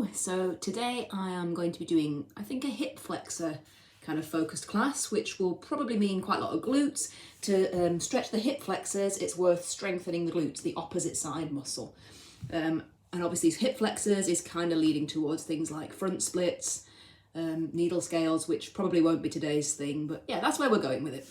Hello, so today I am going to be doing, I think, a hip flexor kind of focused class, which will probably mean quite a lot of glutes. To stretch the hip flexors, it's worth strengthening the glutes, the opposite side muscle. And obviously hip flexors is kind of leading towards things like front splits, needle scales, which probably won't be today's thing, but yeah, that's where we're going with it.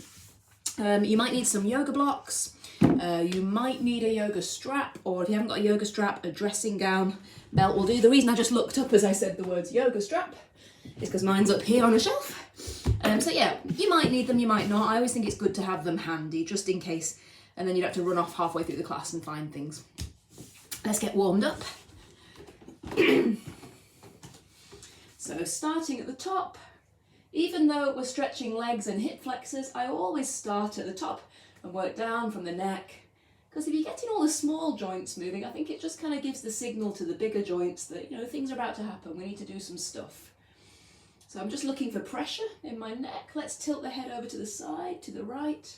You might need some yoga blocks. You might need a yoga strap, or if you haven't got a yoga strap, a dressing gown belt will do. The reason I just looked up as I said the words yoga strap is because mine's up here on a shelf. So yeah, you might need them, you might not. I always think it's good to have them handy just in case, and then you'd have to run off halfway through the class and find things. Let's get warmed up. So starting at the top, even though we're stretching legs and hip flexors, I always start at the top and work down from the neck, because if you're getting all the small joints moving, I think it just kind of gives the signal to the bigger joints that, you know, things are about to happen, we need to do some stuff. So I'm just looking for pressure in my neck. Let's tilt the head over to the side, to the right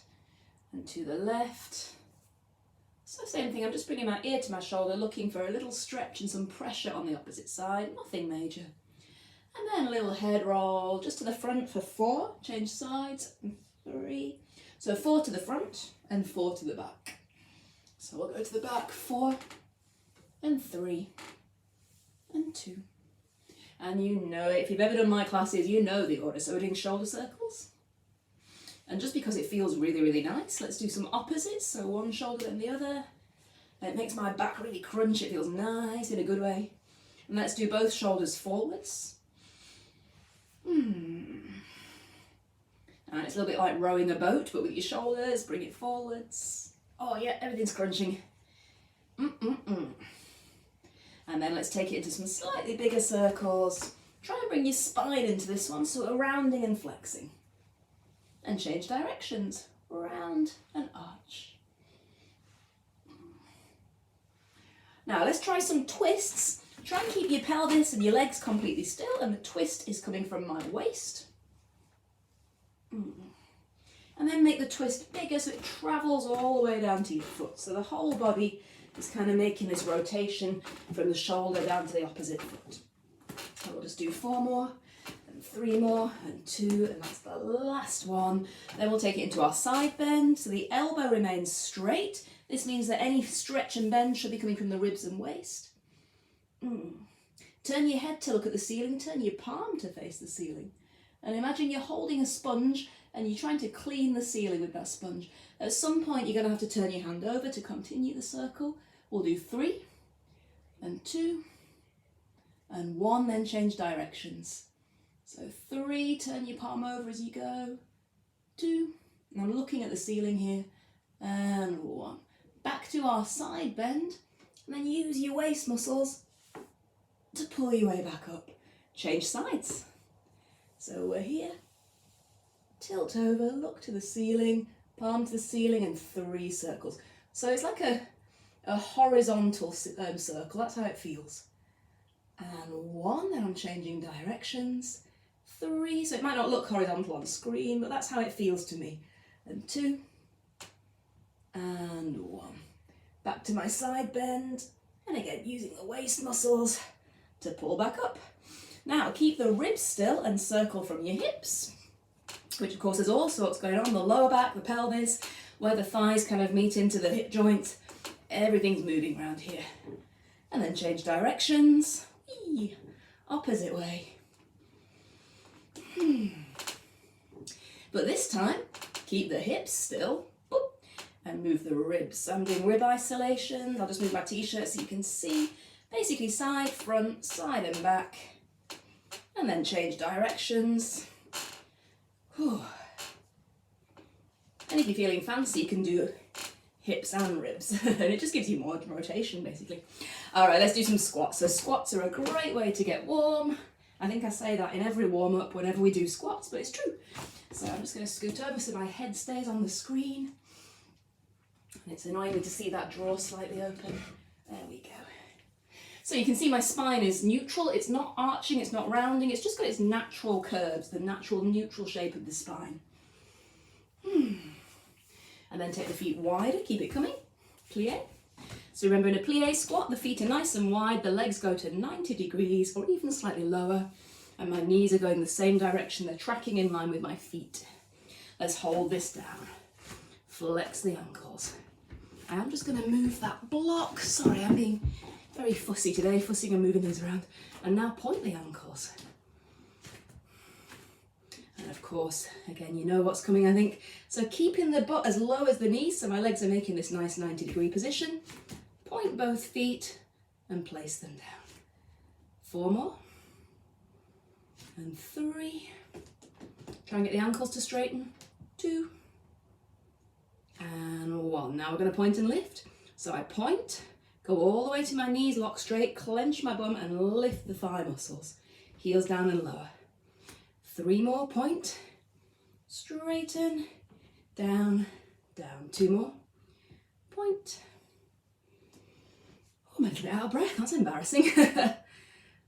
and to the left. So same thing, I'm just bringing my ear to my shoulder, looking for a little stretch and some pressure on the opposite side, nothing major. And then a little head roll just to the front for 4, change sides, 3. So 4 to the front and 4 to the back. So we'll go to the back, 4 and 3 and 2. And you know it, if you've ever done my classes, you know the order. So we're doing shoulder circles. And just because it feels really, really nice, let's do some opposites. So one shoulder and the other. And it makes my back really crunch, it feels nice in a good way. And let's do both shoulders forwards. And it's a little bit like rowing a boat, but with your shoulders, bring it forwards. Oh yeah, everything's crunching. And then let's take it into some slightly bigger circles. Try and bring your spine into this one, so we're rounding and flexing. And change directions, round and arch. Now let's try some twists. Try and keep your pelvis and your legs completely still, and the twist is coming from my waist. And then make the twist bigger so it travels all the way down to your foot. So the whole body is kind of making this rotation from the shoulder down to the opposite foot. So we'll just do 4 more, and 3 more, and 2, and that's the last one. Then we'll take it into our side bend. So the elbow remains straight. This means that any stretch and bend should be coming from the ribs and waist. Turn your head to look at the ceiling, turn your palm to face the ceiling. And imagine you're holding a sponge and you're trying to clean the ceiling with that sponge. At some point you're going to have to turn your hand over to continue the circle. We'll do 3 and 2 and 1, then change directions. So 3, turn your palm over as you go. 2, and I'm looking at the ceiling here, and 1. Back to our side bend, and then use your waist muscles to pull your way back up. Change sides. So we're here, tilt over, look to the ceiling, palm to the ceiling, and 3 circles. So it's like a horizontal circle, that's how it feels. And 1, then I'm changing directions. 3, so it might not look horizontal on screen, but that's how it feels to me. And 2, and 1. Back to my side bend, and again using the waist muscles to pull back up. Now keep the ribs still and circle from your hips, which of course is all sorts going on, the lower back, the pelvis, where the thighs kind of meet into the hip joint. Everything's moving around here. And then change directions, opposite way. But this time, keep the hips still and move the ribs. So I'm doing rib isolations. I'll just move my t-shirt so you can see. Basically side, front, side and back. And then change directions. And if you're feeling fancy, you can do hips and ribs. And it just gives you more rotation, basically. All right, let's do some squats. So squats are a great way to get warm. I think I say that in every warm-up whenever we do squats, but it's true. So I'm just going to scoot over so my head stays on the screen. And it's annoying me to see that drawer slightly open. There we go. So you can see my spine is neutral. It's not arching, it's not rounding. It's just got its natural curves, the natural neutral shape of the spine. And then take the feet wider, keep it coming. Plie. So So remember, in a plie squat, the feet are nice and wide, the legs go to 90 degrees or even slightly lower, and my knees are going the same direction, they're tracking in line with my feet. Let's hold this down. Flex the ankles. I'm just going to move that block. Sorry, I'm being very fussy today, fussing and moving things around. And now point the ankles. And of course, again, you know what's coming, I think. So keeping the butt as low as the knees, so my legs are making this nice 90-degree position. Point both feet and place them down. 4 more. And 3. Try and get the ankles to straighten. 2. And 1. Now we're going to point and lift. So I point, go all the way to my knees, lock straight, clench my bum and lift the thigh muscles. Heels down and lower. 3 more, point, straighten, down, down. 2 more, point. Oh, I'm a little bit out of breath, that's embarrassing.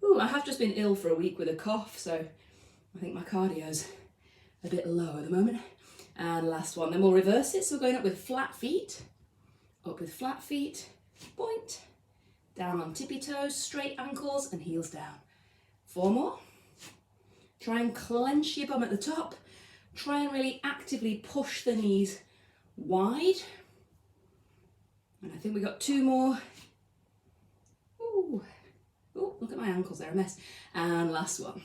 Ooh, I have just been ill for a week with a cough, so I think my cardio's a bit low at the moment. And last one, then we'll reverse it. So we're going up with flat feet, point, down on tippy toes, straight ankles and heels down. 4 more. Try and clench your bum at the top. Try and really actively push the knees wide. And I think we got 2 more. Ooh, ooh, look at my ankles, they're a mess. And last one.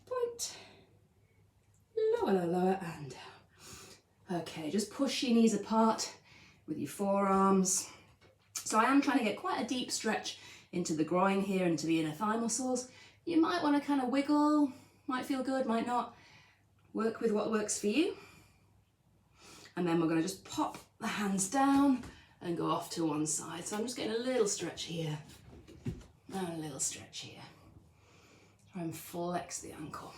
Point. Lower, lower, lower, and down. Okay, just push your knees apart with your forearms. So I am trying to get quite a deep stretch into the groin here, into the inner thigh muscles. You might want to kind of wiggle, might feel good, might not. Work with what works for you. And then we're going to just pop the hands down and go off to one side. So I'm just getting a little stretch here and a little stretch here. Try and flex the ankle.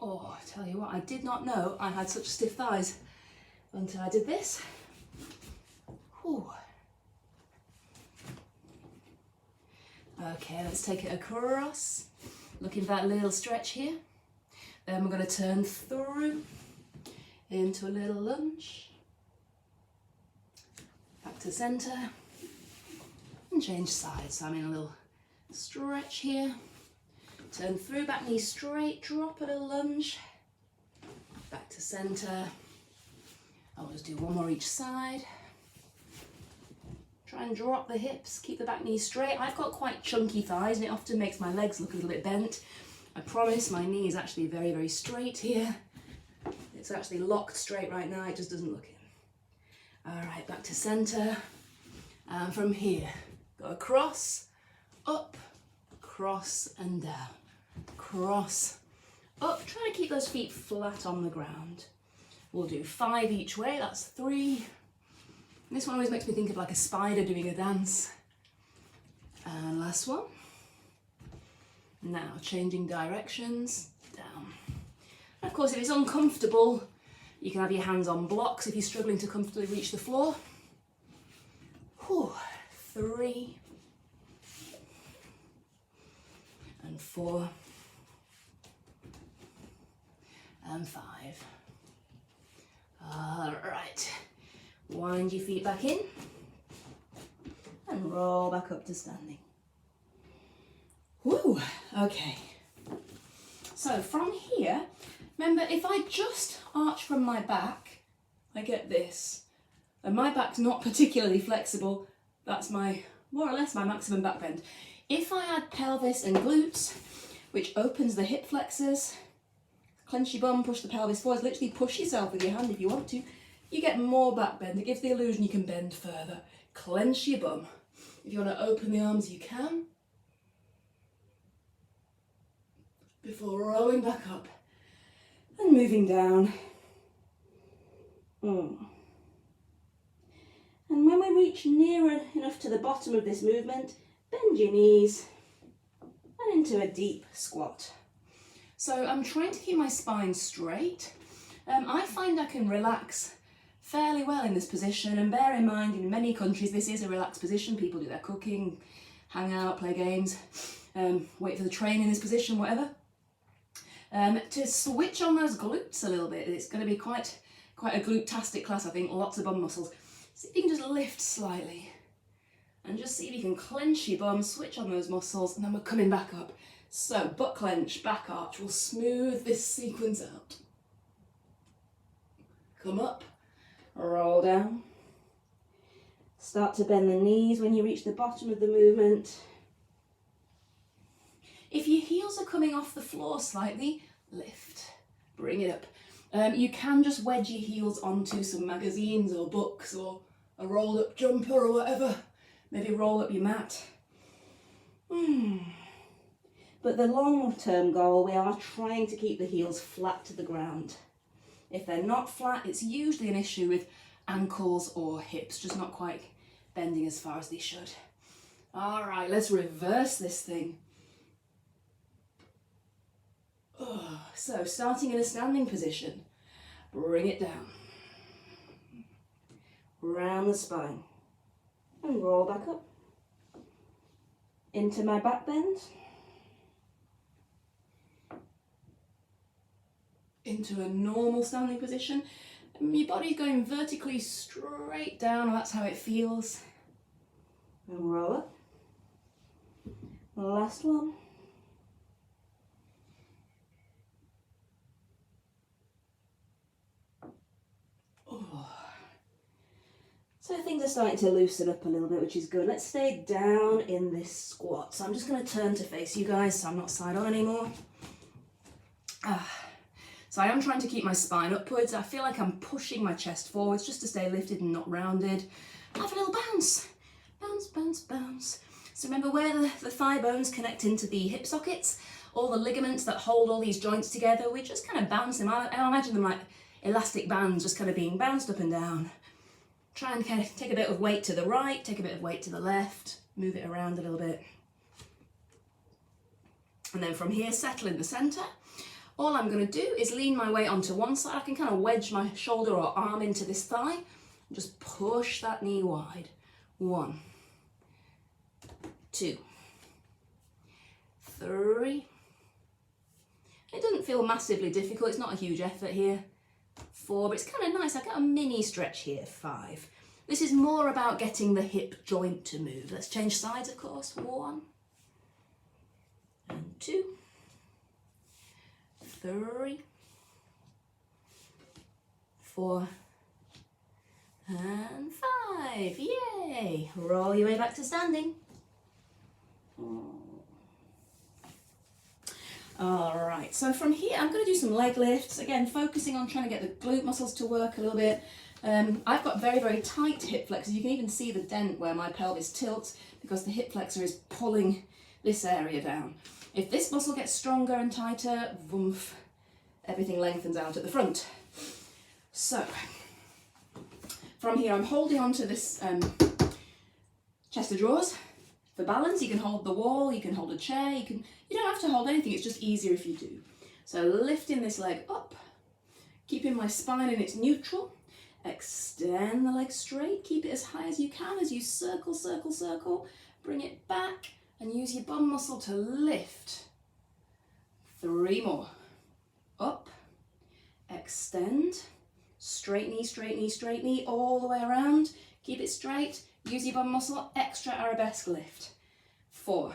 Oh, I tell you what, I did not know I had such stiff thighs until I did this. Whew. Okay, let's take it across. Looking for that little stretch here. Then we're going to turn through into a little lunge. Back to centre. And change sides. So I'm in a little stretch here. Turn through, back knee straight, drop at a lunge. Back to centre. I'll just do 1 more each side. Try and drop the hips, keep the back knee straight. I've got quite chunky thighs and it often makes my legs look a little bit bent. I promise my knee is actually very, very straight here. It's actually locked straight right now, it just doesn't look it. All right, back to centre. And from here, go across, up, cross and down. Cross, up. Try to keep those feet flat on the ground. We'll do 5 each way, that's 3. This one always makes me think of like a spider doing a dance. And last one. Now changing directions, down. And of course, if it's uncomfortable, you can have your hands on blocks if you're struggling to comfortably reach the floor. Whew. 3 and 4 and 5. All right. Wind your feet back in and roll back up to standing. Woo, okay. So from here, remember if I just arch from my back, I get this. And my back's not particularly flexible, that's my, more or less my maximum back bend. If I add pelvis and glutes, which opens the hip flexors, clench your bum, push the pelvis forwards, literally push yourself with your hand if you want to, you get more back bend. It gives the illusion you can bend further. Clench your bum. If you want to open the arms, you can. Before rolling back up and moving down. And when we reach nearer enough to the bottom of this movement, bend your knees and into a deep squat. So I'm trying to keep my spine straight. I find I can relax fairly well in this position, and bear in mind in many countries this is a relaxed position. People do their cooking, hang out, play games, wait for the train in this position, whatever. To switch on those glutes a little bit, it's going to be quite quite a glute-tastic class, I think, lots of bum muscles. See if you can just lift slightly. And just see if you can clench your bum, switch on those muscles, and then we're coming back up. So, butt clench, back arch. We'll smooth this sequence out. Come up, roll down. Start to bend the knees when you reach the bottom of the movement. If your heels are coming off the floor slightly, lift, bring it up. You can just wedge your heels onto some magazines or books or a rolled up jumper or whatever. Maybe roll up your mat. But the long-term goal, we are trying to keep the heels flat to the ground. If they're not flat, it's usually an issue with ankles or hips, just not quite bending as far as they should. All right, let's reverse this thing. So, starting in a standing position, bring it down. Round the spine. And roll back up. Into my back bend. Into a normal standing position. Your body's going vertically straight down, that's how it feels. And roll up. Last one. So things are starting to loosen up a little bit, which is good. Let's stay down in this squat. So I'm just going to turn to face you guys, so I'm not side on anymore. So I am trying to keep my spine upwards. I feel like I'm pushing my chest forwards just to stay lifted and not rounded. Have a little bounce. Bounce, bounce, bounce. So remember where the thigh bones connect into the hip sockets, all the ligaments that hold all these joints together, we just kind of bounce them. I imagine them like elastic bands just kind of being bounced up and down. Try and kind of take a bit of weight to the right, take a bit of weight to the left, move it around a little bit. And then from here, settle in the centre. All I'm going to do is lean my weight onto one side. I can kind of wedge my shoulder or arm into this thigh and just push that knee wide. 1, 2, 3. It doesn't feel massively difficult. It's not a huge effort here. 4, but it's kind of nice. I got a mini stretch here. 5. This is more about getting the hip joint to move. Let's change sides, of course. 1 and 2, 3, 4 and 5. Yay! Roll your way back to standing. Alright, so from here I'm going to do some leg lifts, again focusing on trying to get the glute muscles to work a little bit. I've got very, very tight hip flexors. You can even see the dent where my pelvis tilts because the hip flexor is pulling this area down. If this muscle gets stronger and tighter, woof, everything lengthens out at the front. So, from here I'm holding onto this chest of drawers. For balance, you can hold the wall, you can hold a chair, you don't have to hold anything, it's just easier if you do. So lifting this leg up, keeping my spine in its neutral, extend the leg straight, keep it as high as you can as you circle, circle, circle, bring it back and use your bum muscle to lift. 3 more. Up, extend, straight knee, straight knee, straight knee, all the way around, keep it straight. Use your bum muscle, extra arabesque lift. 4.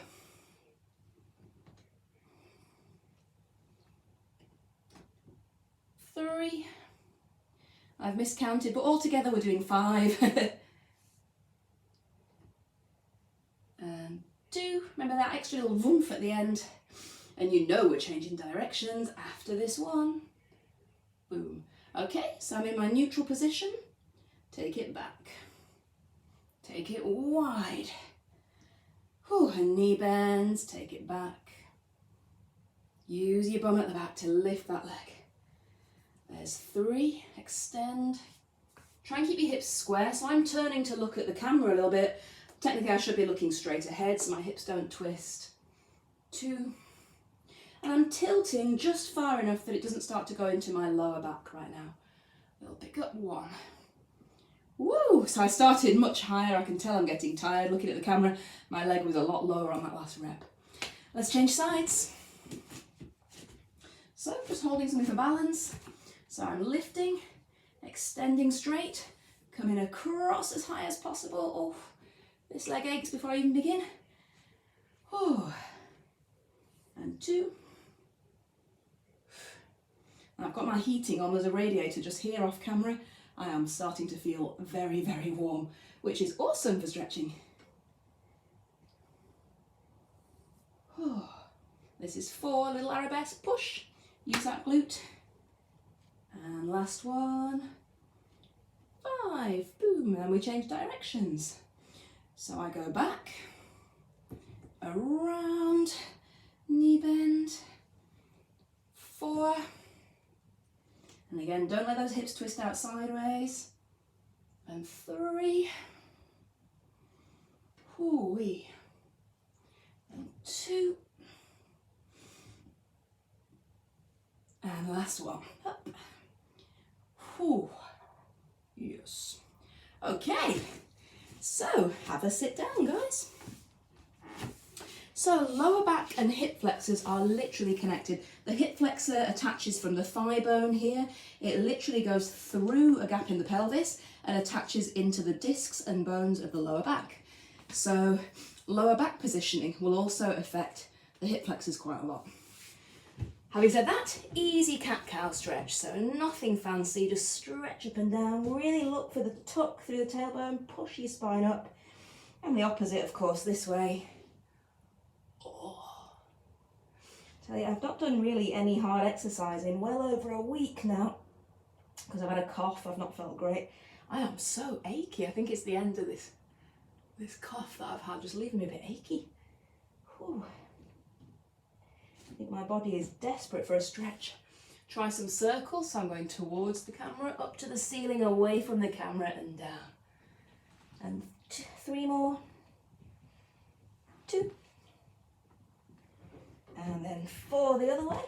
3. I've miscounted, but altogether we're doing 5. And 2. Remember that extra little woomph at the end. And you know we're changing directions after this one. Boom. Okay, so I'm in my neutral position. Take it back. Take it wide. Whew, and knee bends, take it back. Use your bum at the back to lift that leg. There's 3, extend. Try and keep your hips square. So I'm turning to look at the camera a little bit. Technically I should be looking straight ahead so my hips don't twist. 2. And I'm tilting just far enough that it doesn't start to go into my lower back right now. Little pick up. 1. Woo! So I started much higher. I can tell I'm getting tired looking at the camera. My leg was a lot lower on that last rep. Let's change sides. So just holding something for balance. So I'm lifting, extending straight, coming across as high as possible. Oh, this leg aches before I even begin. Oh, and 2. I've got my heating on, there's a radiator just here off camera. I am starting to feel very, very warm, which is awesome for stretching. Oh, this is 4, little arabesque, push, use that glute. And last one, 5, boom, and we change directions. So I go back, around, knee bend, 4, and again, don't let those hips twist out sideways, and 3, hoo-wee, and 2, and last one, up, whoo, yes. Okay, so have a sit down, guys. So lower back and hip flexors are literally connected. The hip flexor attaches from the thigh bone here. It literally goes through a gap in the pelvis and attaches into the discs and bones of the lower back. So lower back positioning will also affect the hip flexors quite a lot. Having said that, easy cat-cow stretch. So nothing fancy, just stretch up and down. Really look for the tuck through the tailbone, push your spine up. And the opposite, of course, this way. Tell you, I've not done really any hard exercise in well over a week now because I've had a cough. I've not felt great. I am so achy. I think it's the end of this cough that I've had, just leaving me a bit achy. Whew. I think my body is desperate for a stretch. Try some circles. So I'm going towards the camera, up to the ceiling, away from the camera and down. And 3 more. 2. And then 4 the other way.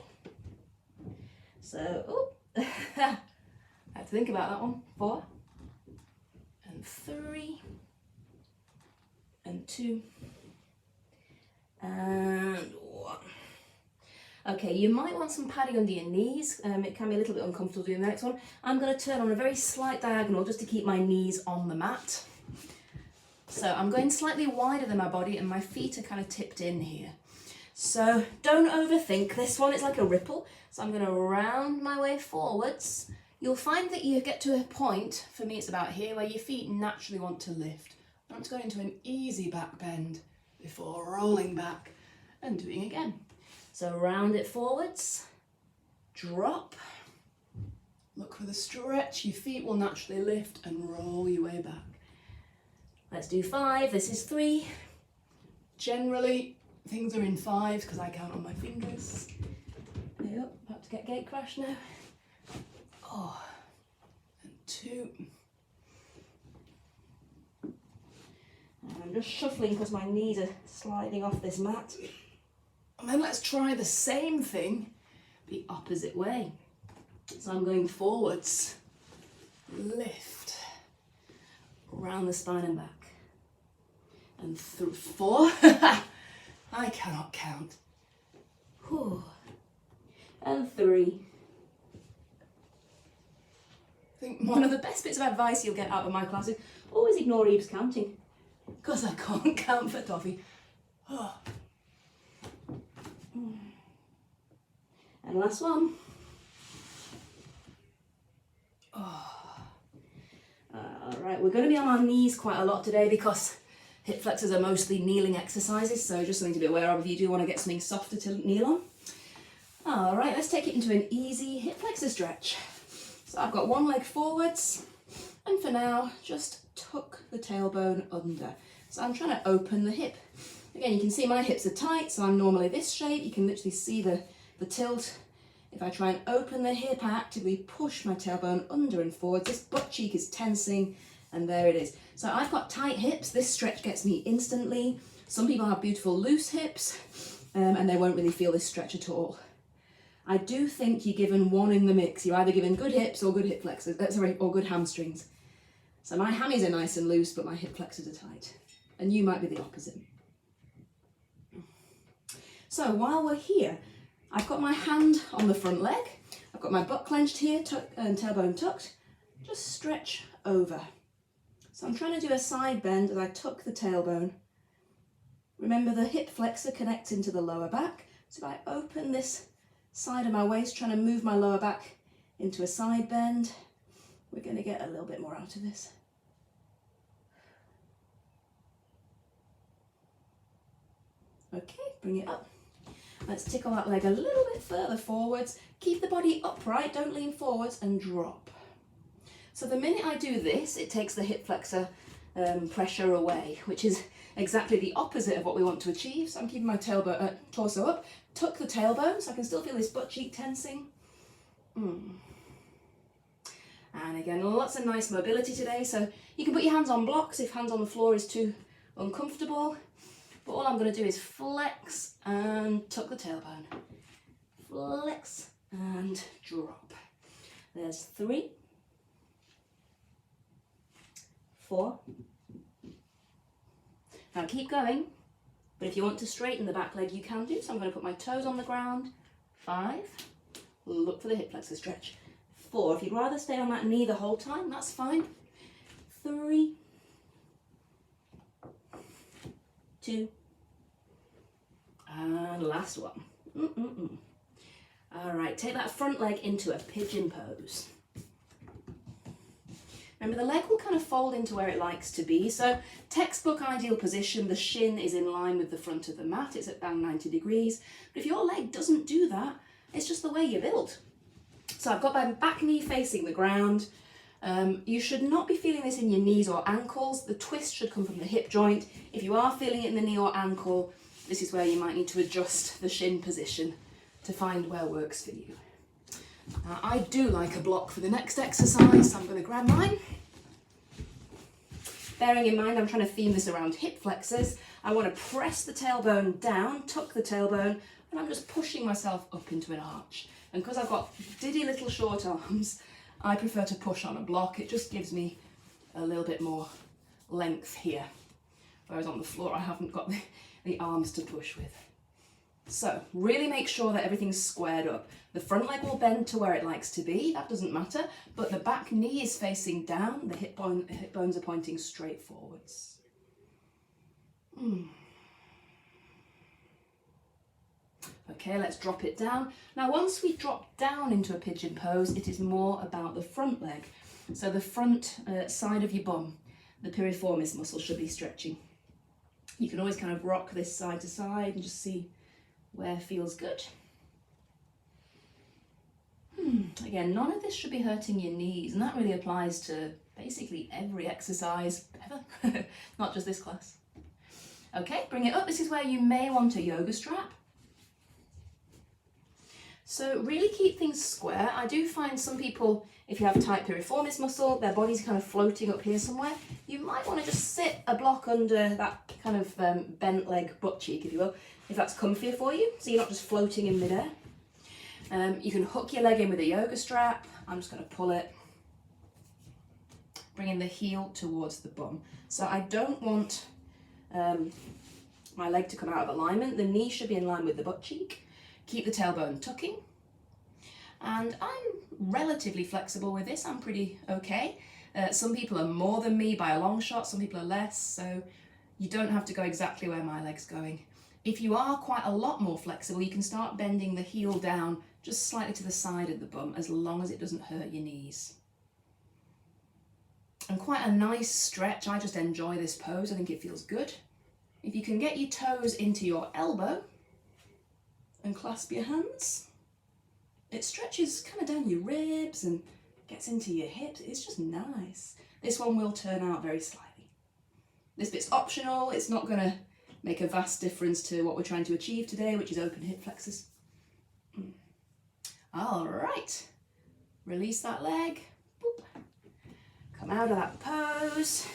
So, oh, I had to think about that one. 4, and 3, and 2, and 1. Okay, you might want some padding under your knees. It can be a little bit uncomfortable doing the next one. I'm going to turn on a very slight diagonal just to keep my knees on the mat. So I'm going slightly wider than my body and my feet are kind of tipped in here. So don't overthink this one, it's like a ripple. So I'm going to round my way forwards. You'll find that you get to a point, for me it's about here, where your feet naturally want to lift. I want to go into an easy back bend before rolling back and doing again. So round it forwards, drop, look for the stretch, your feet will naturally lift and roll your way back. Let's do 5, this is 3. Generally, things are in 5s because I count on my fingers. Yep, about to get gate crash now. Oh, and 2. And I'm just shuffling because my knees are sliding off this mat. And then let's try the same thing the opposite way. So I'm going forwards, lift, around the spine and back. And through 4. I cannot count. Whew. And 3. I think one of the best bits of advice you'll get out of my class is always ignore Eve's counting, because I can't count for toffee. Oh. And last one. Oh. Alright, we're going to be on our knees quite a lot today because hip flexors are mostly kneeling exercises, so just something to be aware of if you do want to get something softer to kneel on. Alright, let's take it into an easy hip flexor stretch. So I've got one leg forwards, and for now, just tuck the tailbone under. So I'm trying to open the hip. Again, you can see my hips are tight, so I'm normally this shape. You can literally see the tilt. If I try and open the hip, I actively push my tailbone under and forwards. This butt cheek is tensing, and there it is. So I've got tight hips. This stretch gets me instantly. Some people have beautiful loose hips, and they won't really feel this stretch at all. I do think you're given one in the mix. You're either given good hips or good hip flexors, or good hamstrings. So my hammies are nice and loose, but my hip flexors are tight. And you might be the opposite. So while we're here, I've got my hand on the front leg. I've got my butt clenched here, and tailbone tucked. just stretch over. So I'm trying to do a side bend as I tuck the tailbone. Remember, the hip flexor connects into the lower back. So if I open this side of my waist, trying to move my lower back into a side bend, we're going to get a little bit more out of this. Okay, bring it up. Let's tickle that leg a little bit further forwards. Keep the body upright, don't lean forwards, and drop. So the minute I do this, it takes the hip flexor pressure away, which is exactly the opposite of what we want to achieve. So I'm keeping my tailbone, torso up, tuck the tailbone so I can still feel this butt cheek tensing. And again, lots of nice mobility today. So you can put your hands on blocks if hands on the floor is too uncomfortable. But all I'm going to do is flex and tuck the tailbone. Flex and drop. There's 3, 4. Now keep going, but if you want to straighten the back leg, you can do. So I'm going to put my toes on the ground. 5. Look for the hip flexor stretch. 4. If you'd rather stay on that knee the whole time, that's fine. 3, 2, and last one. All right, take that front leg into a pigeon pose. Remember, the leg will kind of fold into where it likes to be. So textbook ideal position, the shin is in line with the front of the mat. It's at down 90 degrees. But if your leg doesn't do that, it's just the way you're built. So I've got my back knee facing the ground. You should not be feeling this in your knees or ankles. The twist should come from the hip joint. If you are feeling it in the knee or ankle, this is where you might need to adjust the shin position to find where works for you. Now, I do like a block for the next exercise, so I'm going to grab mine. Bearing in mind I'm trying to theme this around hip flexors, I want to press the tailbone down, tuck the tailbone, and I'm just pushing myself up into an arch. And because I've got diddy little short arms, I prefer to push on a block. It just gives me a little bit more length here. Whereas on the floor I haven't got the arms to push with. So really make sure that everything's squared up. The front leg will bend to where it likes to be, that doesn't matter, but the back knee is facing down, the hip bones are pointing straight forwards. Okay, let's drop it down. Now once we drop down into a pigeon pose, it is more about the front leg. So the front side of your bum, the piriformis muscle should be stretching. You can always kind of rock this side to side and just see where feels good. Again, none of this should be hurting your knees, and that really applies to basically every exercise ever, not just this class. Okay, bring it up. This is where you may want a yoga strap. So really keep things square. I do find some people, if you have tight piriformis muscle, their body's kind of floating up here somewhere. You might want to just sit a block under that kind of bent leg butt cheek, if you will, if that's comfier for you, so you're not just floating in midair. You can hook your leg in with a yoga strap. I'm just going to pull it, bringing the heel towards the bum. So I don't want my leg to come out of alignment. The knee should be in line with the butt cheek. Keep the tailbone tucking. And I'm relatively flexible with this. I'm pretty okay. Some people are more than me by a long shot, some people are less, so you don't have to go exactly where my leg's going. If you are quite a lot more flexible, you can start bending the heel down just slightly to the side of the bum, as long as it doesn't hurt your knees. And quite a nice stretch. I just enjoy this pose. I think it feels good. If you can get your toes into your elbow and clasp your hands, it stretches kind of down your ribs and gets into your hips. It's just nice. This one will turn out very slightly. This bit's optional. It's not going to make a vast difference to what we're trying to achieve today, which is open hip flexors. All right, release that leg. Boop. Come out of that pose.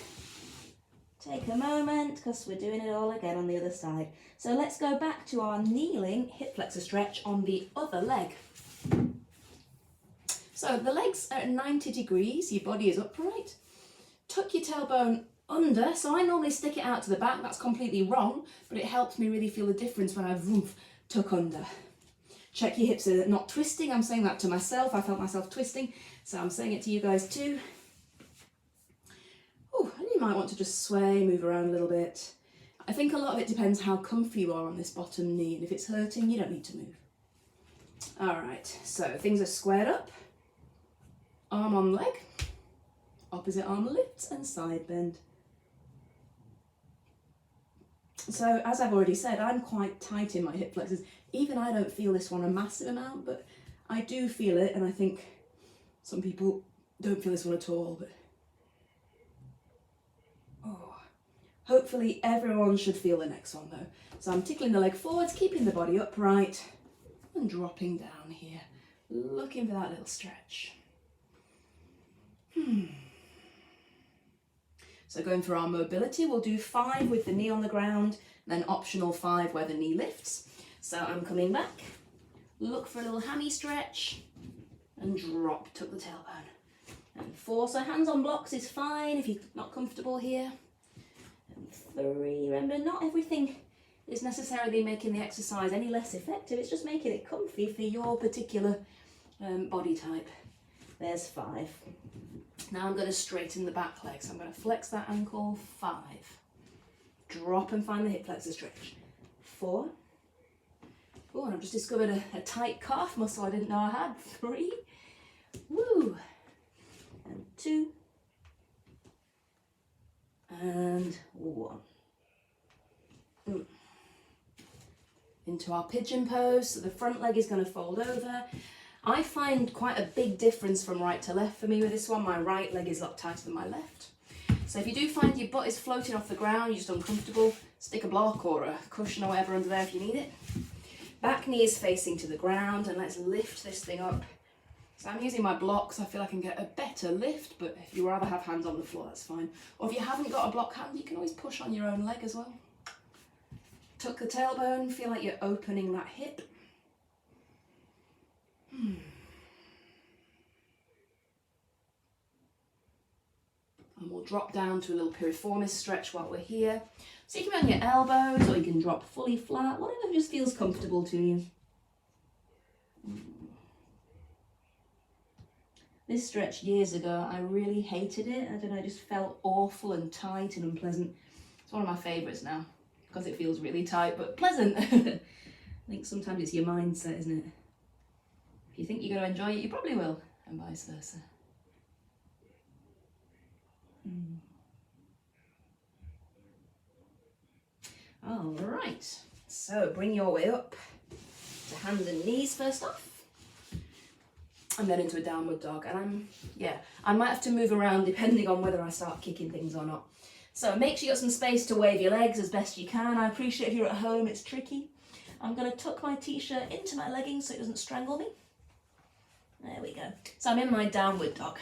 Take a moment, because we're doing it all again on the other side. So let's go back to our kneeling hip flexor stretch on the other leg. So the legs are at 90 degrees, your body is upright. Tuck your tailbone under, so I normally stick it out to the back. That's completely wrong, but it helps me really feel the difference when I tuck under. Check your hips are not twisting. I'm saying that to myself. I felt myself twisting, so I'm saying it to you guys too. you might want to just sway, move around a little bit. I think a lot of it depends how comfy you are on this bottom knee, and if it's hurting, you don't need to move. All right, so things are squared up, arm on leg, opposite arm lifts and side bend. So as I've already said, I'm quite tight in my hip flexors. Even I don't feel this one a massive amount, but I do feel it, and I think some people don't feel this one at all, but hopefully everyone should feel the next one though. So I'm tickling the leg forwards, keeping the body upright and dropping down here, looking for that little stretch. So going for our mobility, we'll do 5 with the knee on the ground, then optional 5 where the knee lifts. So I'm coming back, look for a little hammy stretch and drop, tuck the tailbone. And 4, so hands on blocks is fine if you're not comfortable here. And 3, remember not everything is necessarily making the exercise any less effective, it's just making it comfy for your particular body type. There's 5. Now I'm going to straighten the back leg, so I'm going to flex that ankle, 5. Drop and find the hip flexor stretch. 4. Oh, and I've just discovered a tight calf muscle I didn't know I had. 3. Woo. And 2. And 1. Into our pigeon pose, so the front leg is going to fold over. I find quite a big difference from right to left for me with this one. My right leg is a lot tighter than my left. So if you do find your butt is floating off the ground, you're just uncomfortable, stick a block or a cushion or whatever under there if you need it. Back knee is facing to the ground, and let's lift this thing up. So I'm using my blocks, I feel I can get a better lift, but if you rather have hands on the floor, that's fine. Or if you haven't got a block hand, you can always push on your own leg as well. Tuck the tailbone, feel like you're opening that hip. And we'll drop down to a little piriformis stretch while we're here. So you can be on your elbows or you can drop fully flat, whatever just feels comfortable to you. This stretch years ago, I really hated it. I don't know, it just felt awful and tight and unpleasant. It's one of my favourites now because it feels really tight but pleasant. I think sometimes it's your mindset, isn't it? If you think you're going to enjoy it, you probably will, and vice versa. All right, so bring your way up to hands and knees first off, and then into a downward dog. And I might have to move around depending on whether I start kicking things or not. So make sure you got some space to wave your legs as best you can. I appreciate if you're at home, it's tricky. I'm going to tuck my t-shirt into my leggings so it doesn't strangle me. There we go. So I'm in my downward dog.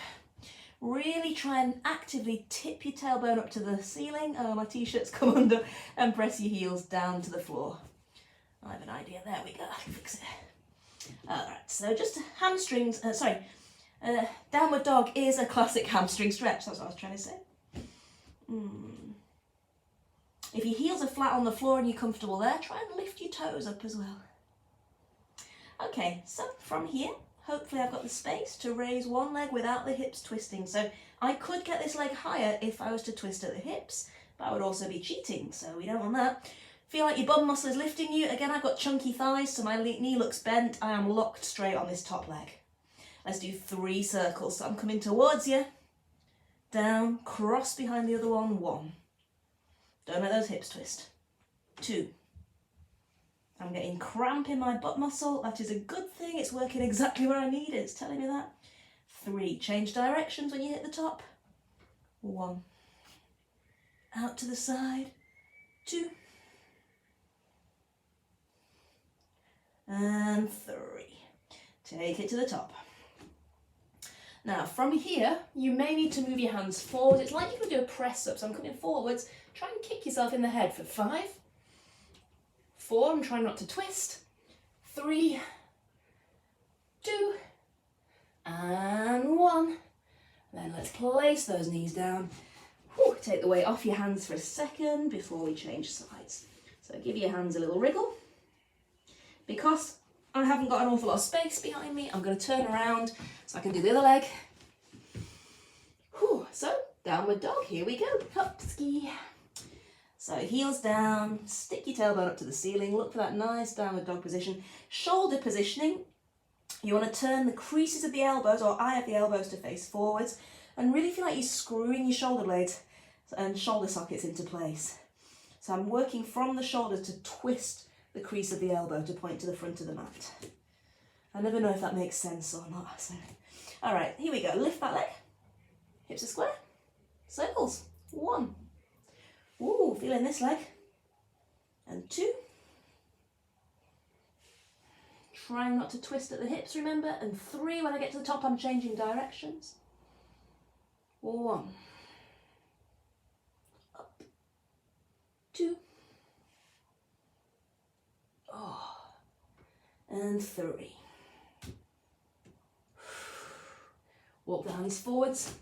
Really try and actively tip your tailbone up to the ceiling. Oh, my t-shirt's come under, and press your heels down to the floor. I have an idea. There we go. I can fix it. All right. So just hamstrings. Downward dog is a classic hamstring stretch. That's what I was trying to say. If your heels are flat on the floor and you're comfortable there, try and lift your toes up as well. Okay. So from here, hopefully I've got the space to raise one leg without the hips twisting. So I could get this leg higher if I was to twist at the hips, but I would also be cheating, so we don't want that. Feel like your bum muscle is lifting you. Again, I've got chunky thighs, so my knee looks bent. I am locked straight on this top leg. Let's do 3 circles. So I'm coming towards you, down, cross behind the other one, 1. Don't let those hips twist. 2. I'm getting cramp in my butt muscle. That is a good thing. It's working exactly where I need it. It's telling me that. 3. Change directions when you hit the top. 1. Out to the side. 2. And 3. Take it to the top. Now from here, you may need to move your hands forward. It's like you could do a press up. So I'm coming forwards. Try and kick yourself in the head for 5. 4, I'm trying not to twist. 3, 2, and 1. Then let's place those knees down. Whew, take the weight off your hands for a second before we change sides. So give your hands a little wriggle. Because I haven't got an awful lot of space behind me, I'm going to turn around so I can do the other leg. Whew, so Downward dog, here we go. Up ski. So heels down, stick your tailbone up to the ceiling, look for that nice downward dog position. Shoulder positioning, you want to turn the creases of the elbows or eye of the elbows to face forwards and really feel like you're screwing your shoulder blades and shoulder sockets into place. So I'm working from the shoulder to twist the crease of the elbow to point to the front of the mat. I never know if that makes sense or not. So, all right, here we go. Lift that leg, hips are square, circles, 1. Ooh, feeling this leg. And 2. Trying not to twist at the hips, remember. And 3, when I get to the top, I'm changing directions. 1. Up. 2. Oh. And 3. Walk the hands forwards.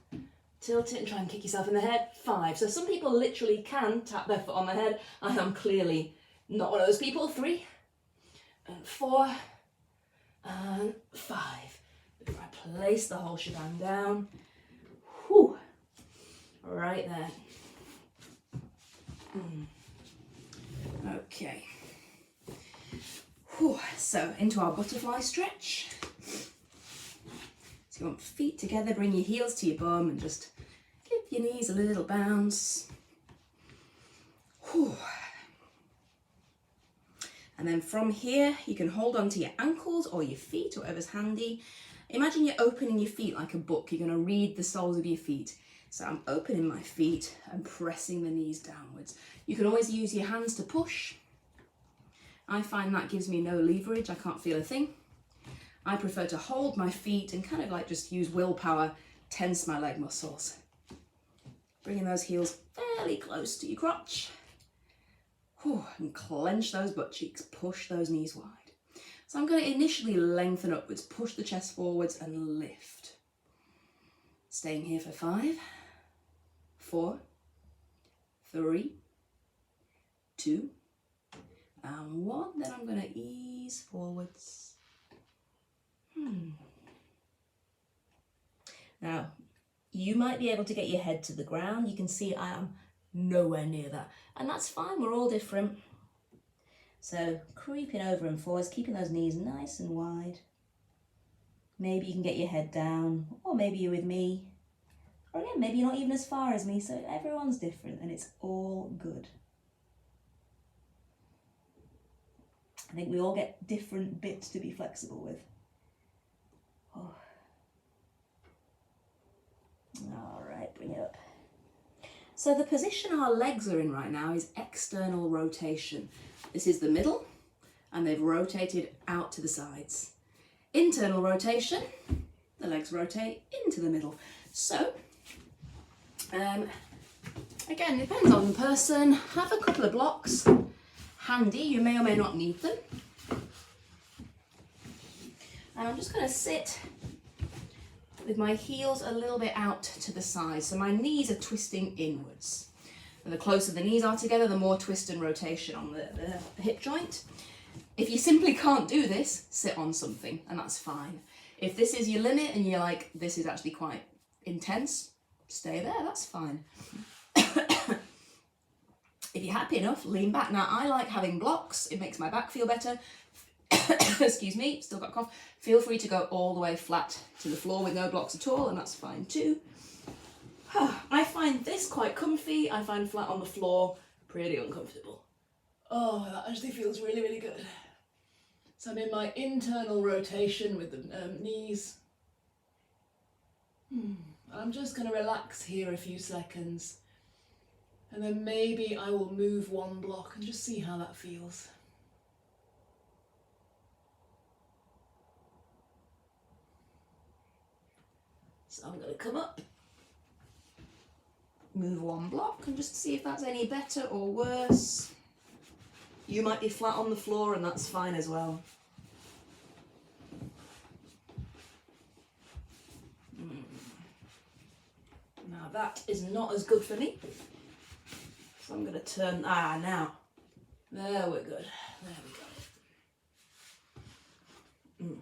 Tilt it and try and kick yourself in the head. 5. So some people literally can tap their foot on the head. I am clearly not one of those people. 3 and 4 and 5. Before I place the whole shebang down. Whew. Right there. Okay. Whew. So into our butterfly stretch. So you want feet together, bring your heels to your bum and just give your knees a little bounce. Whew. And then from here, you can hold on to your ankles or your feet, whatever's handy. Imagine you're opening your feet like a book. You're going to read the soles of your feet. So I'm opening my feet and pressing the knees downwards. You can always use your hands to push. I find that gives me no leverage. I can't feel a thing. I prefer to hold my feet and kind of like just use willpower, tense my leg muscles. Bringing those heels fairly close to your crotch. Whew, and clench those butt cheeks, push those knees wide. So I'm going to initially lengthen upwards, push the chest forwards and lift. Staying here for 5, 4, 3, 2, and 1. Then I'm going to ease forwards. Now, you might be able to get your head to the ground. You can see I am nowhere near that. And that's fine, we're all different. So creeping over and forwards, keeping those knees nice and wide. Maybe you can get your head down, or maybe you're with me. Or again, maybe you're not even as far as me, so everyone's different and it's all good. I think we all get different bits to be flexible with. Oh. All right, bring it up. So the position our legs are in right now is external rotation. This is the middle, and they've rotated out to the sides. Internal rotation, the legs rotate into the middle. So, again, depends on the person. Have a couple of blocks handy. You may or may not need them. And I'm just going to sit with my heels a little bit out to the side. So my knees are twisting inwards. And the closer the knees are together, the more twist and rotation on the hip joint. If you simply can't do this, sit on something, and that's fine. If this is your limit and you're like, this is actually quite intense, stay there, that's fine. If you're happy enough, lean back. Now, I like having blocks. It makes my back feel better. Excuse me, still got a cough. Feel free to go all the way flat to the floor with no blocks at all, and that's fine too. I find this quite comfy. I find flat on the floor pretty uncomfortable. Oh, that actually feels really, really good. So I'm in my internal rotation with the knees. I'm just going to relax here a few seconds. And then maybe I will move one block and just see how that feels. So I'm going to come up, move one block and just see if that's any better or worse. You might be flat on the floor and that's fine as well. Now that is not as good for me. So I'm going to turn, now. There we're good. There we go.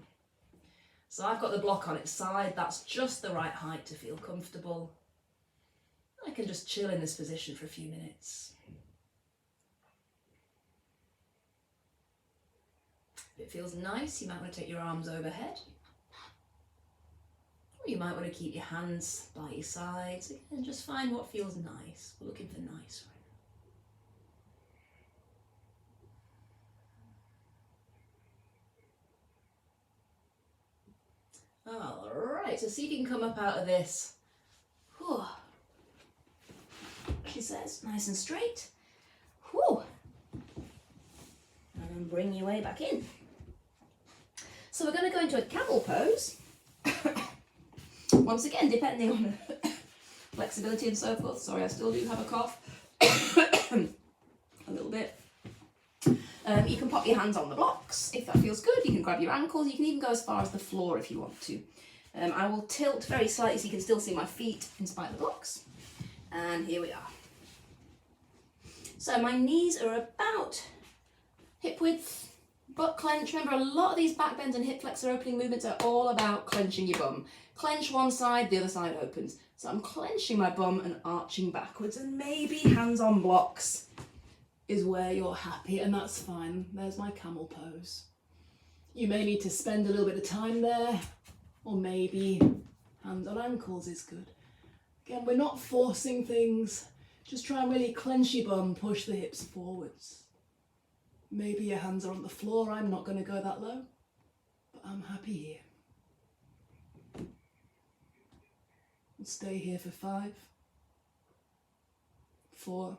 So I've got the block on its side. That's just the right height to feel comfortable. I can just chill in this position for a few minutes. If it feels nice, you might want to take your arms overhead. Or you might want to keep your hands by your sides and just find what feels nice. We're looking for nice right now. All right, so see if you can come up out of this. Whew. She says, nice and straight. Whew. And then bring your way back in. So we're going to go into a camel pose. Once again, depending on flexibility and so forth. Sorry, I still do have a cough. A little bit. You can pop your hands on the blocks if that feels good. You can grab your ankles. You can even go as far as the floor if you want to. I will tilt very slightly so you can still see my feet in spite of the blocks. And here we are. So my knees are about hip width. Butt clench. Remember, a lot of these back bend and hip flexor opening movements are all about clenching your bum. Clench one side, the other side opens. So I'm clenching my bum and arching backwards, and maybe hands on blocks is where you're happy, and that's fine. There's my camel pose. You may need to spend a little bit of time there, or maybe hands on ankles is good. Again, we're not forcing things. Just try and really clench your bum, push the hips forwards. Maybe your hands are on the floor. I'm not going to go that low, but I'm happy here. We'll stay here for 5, 4,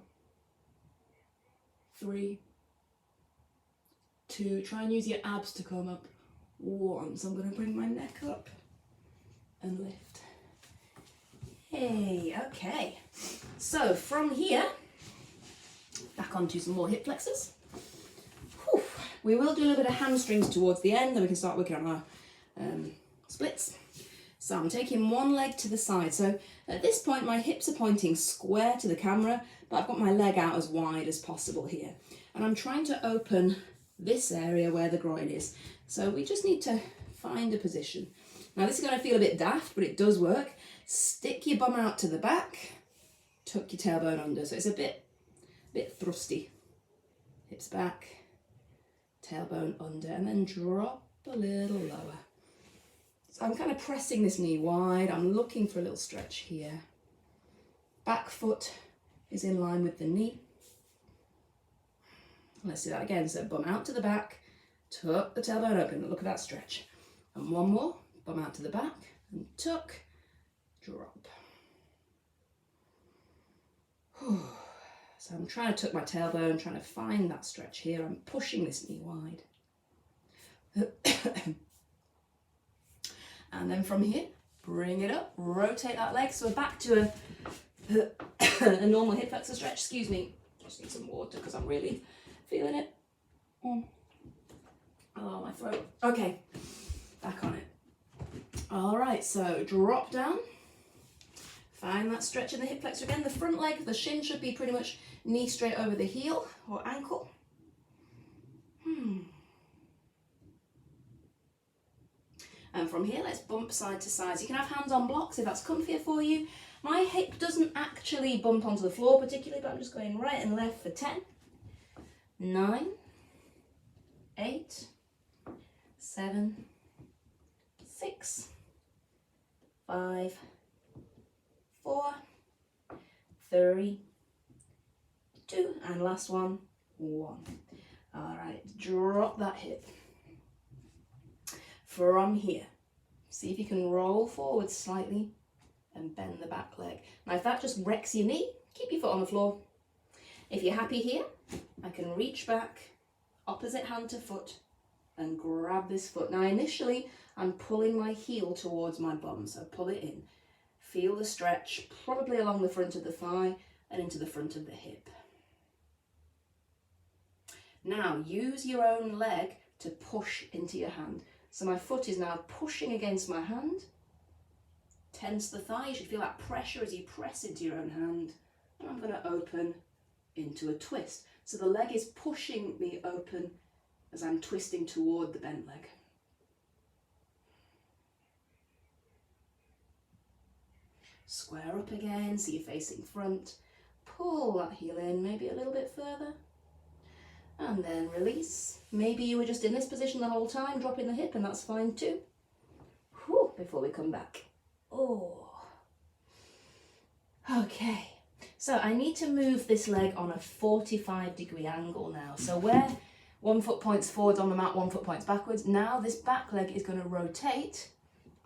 3, 2. Try and use your abs to come up. 1. So I'm going to bring my neck up and lift. Hey, okay. So from here, back onto some more hip flexors. We will do a little bit of hamstrings towards the end, then we can start working on our splits. So I'm taking one leg to the side. So at this point, my hips are pointing square to the camera, but I've got my leg out as wide as possible here. And I'm trying to open this area where the groin is. So we just need to find a position. Now this is going to feel a bit daft, but it does work. Stick your bum out to the back, tuck your tailbone under. So it's a bit thrusty. Hips back. Tailbone under, and then drop a little lower. So I'm kind of pressing this knee wide. I'm looking for a little stretch here. Back foot is in line with the knee. Let's do that again. So bum out to the back, tuck the tailbone open. Look at that stretch. And one more. Bum out to the back and tuck, drop. So I'm trying to tuck my tailbone, trying to find that stretch here. I'm pushing this knee wide. And then from here, bring it up, rotate that leg. So we're back to a normal hip flexor stretch. Excuse me, just need some water because I'm really feeling it. Oh, my throat. Okay, back on it. All right, so drop down. Find that stretch in the hip flexor again. The front leg, the shin should be pretty much knee straight over the heel or ankle. And from here, let's bump side to side. So you can have hands on blocks if that's comfier for you. My hip doesn't actually bump onto the floor particularly, but I'm just going right and left for 10, 9, 8, 7, 6, 5, 4, 3, 2, and last one, 1. All right, drop that hip. From here, see if you can roll forward slightly and bend the back leg. Now if that just wrecks your knee, keep your foot on the floor. If you're happy here, I can reach back, opposite hand to foot, and grab this foot. Now initially, I'm pulling my heel towards my bum, so pull it in. Feel the stretch, probably along the front of the thigh and into the front of the hip. Now use your own leg to push into your hand. So my foot is now pushing against my hand. Tense the thigh, you should feel that pressure as you press into your own hand. And I'm going to open into a twist. So the leg is pushing me open as I'm twisting toward the bent leg. Square up again, so you're facing front. Pull that heel in, maybe a little bit further. And then release. Maybe you were just in this position the whole time, dropping the hip, and that's fine too. Whew, before we come back. Oh. Okay, so I need to move this leg on a 45-degree angle now. So where 1 foot points forwards on the mat, 1 foot points backwards, now this back leg is going to rotate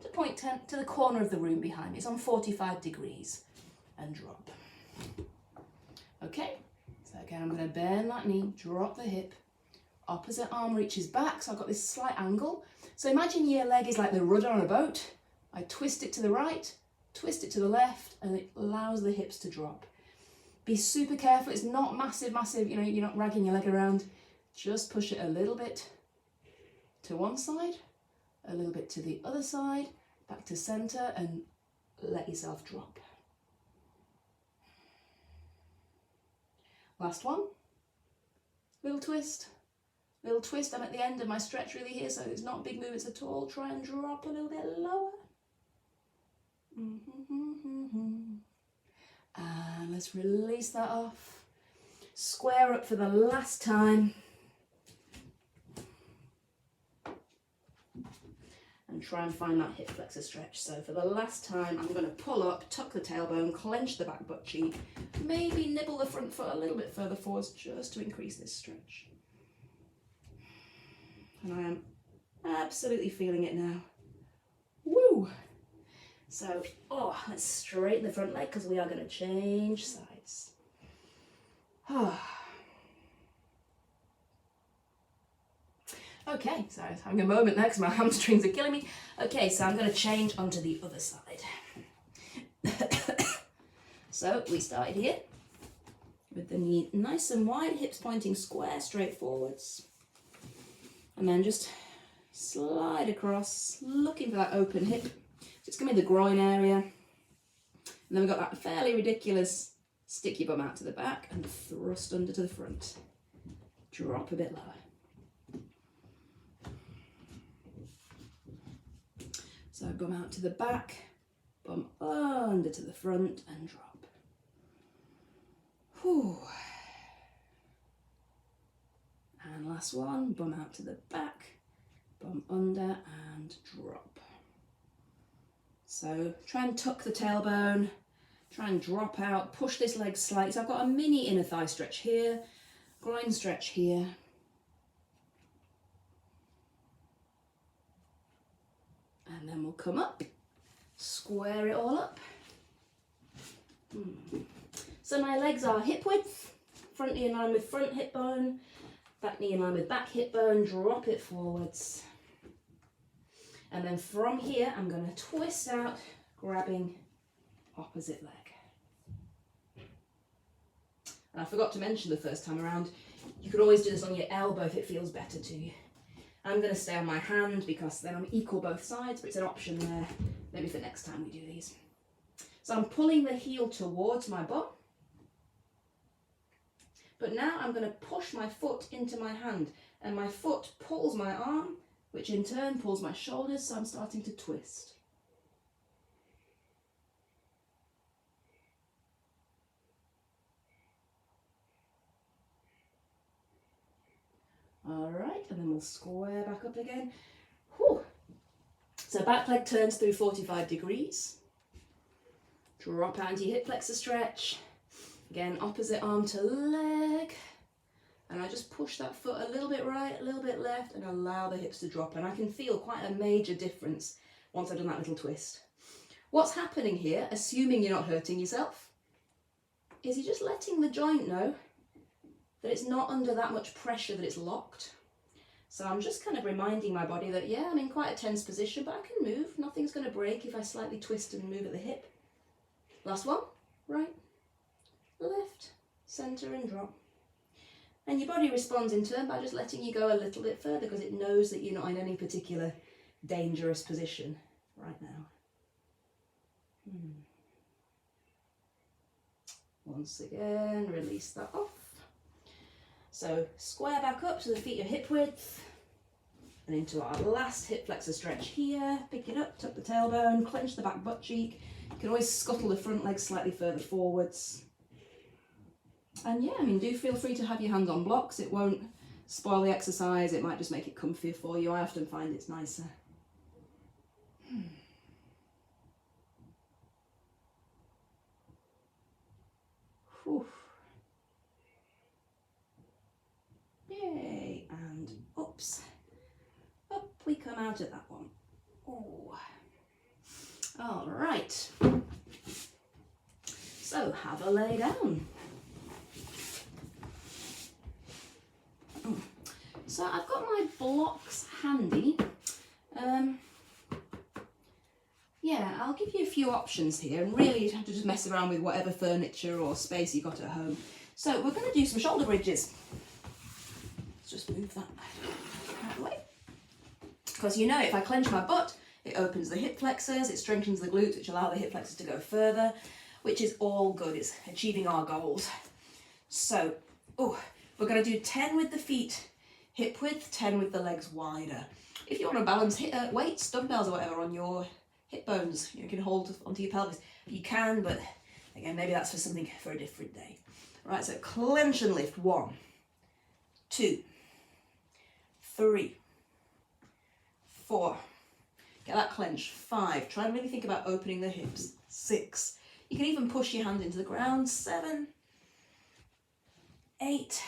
to point 10 to the corner of the room behind me. It's on 45 degrees and drop. Okay, so again I'm going to bend that knee, drop the hip, opposite arm reaches back, so I've got this slight angle. So imagine your leg is like the rudder on a boat. I twist it to the right, twist it to the left, and it allows the hips to drop. Be super careful, it's not massive, you know, you're not ragging your leg around. Just push it a little bit to one side, a little bit to the other side, back to center, and let yourself drop. Last one. Little twist. I'm at the end of my stretch really here, so it's not big movements at all. Try and drop a little bit lower. And let's release that off. Square up for the last time. And try and find that hip flexor stretch. So for the last time, I'm going to pull up, tuck the tailbone, clench the back butt cheek, maybe nibble the front foot a little bit further forwards just to increase this stretch. And I am absolutely feeling it now. Woo! So, let's straighten the front leg because we are going to change sides. Okay, so I was having a moment there because my hamstrings are killing me. Okay, so I'm going to change onto the other side. So we started here with the knee nice and wide, hips pointing square, straight forwards. And then just slide across, looking for that open hip. So it's going to be the groin area. And then we've got that fairly ridiculous stick your bum out to the back and thrust under to the front. Drop a bit lower. So bum out to the back, bum under to the front and drop. Whew. And last one, bum out to the back, bum under and drop. So try and tuck the tailbone, try and drop out, push this leg slightly. So I've got a mini inner thigh stretch here, groin stretch here. And then we'll come up, square it all up. So my legs are hip width, front knee in line with front hip bone, back knee in line with back hip bone, drop it forwards. And then from here, I'm going to twist out, grabbing opposite leg. And I forgot to mention the first time around, you could always do this on your elbow if it feels better to you. I'm going to stay on my hand because then I'm equal both sides, but it's an option there, maybe for next time we do these. So I'm pulling the heel towards my bum. But now I'm going to push my foot into my hand, and my foot pulls my arm, which in turn pulls my shoulders, so I'm starting to twist. All right, and then we'll square back up again. Whew. So back leg turns through 45 degrees. Drop out into your hip flexor stretch. Again, opposite arm to leg. And I just push that foot a little bit right, a little bit left, and allow the hips to drop. And I can feel quite a major difference once I've done that little twist. What's happening here, assuming you're not hurting yourself, is you're just letting the joint know that it's not under that much pressure that it's locked. So I'm just kind of reminding my body that, yeah, I'm in quite a tense position, but I can move. Nothing's going to break if I slightly twist and move at the hip. Last one, right, left, center and drop. And your body responds in turn by just letting you go a little bit further because it knows that you're not in any particular dangerous position right now. Once again, release that off. So square back up so the feet are hip width. And into our last hip flexor stretch here. Pick it up, tuck the tailbone, clench the back butt cheek. You can always scuttle the front leg slightly further forwards. And yeah, I mean, do feel free to have your hand on blocks. It won't spoil the exercise. It might just make it comfier for you. I often find it's nicer. Whew. Yay, and oops. Up we come out of that one. Oh. All right. So have a lay down. So I've got my blocks handy. Yeah, I'll give you a few options here, and really you have to just mess around with whatever furniture or space you've got at home. So we're going to do some shoulder bridges. Let's just move that out of the way. Because you know, if I clench my butt, it opens the hip flexors, it strengthens the glutes, which allow the hip flexors to go further, which is all good. It's achieving our goals. So, we're going to do 10 with the feet hip width, 10 with the legs wider. If you want to balance weights, dumbbells or whatever on your hip bones, you can hold onto your pelvis. You can, but again, maybe that's for something for a different day. Right, so clench and lift. 1, 2, 3, 4. Get that clench. 5. Try and really think about opening the hips. 6. You can even push your hand into the ground. 7, 8,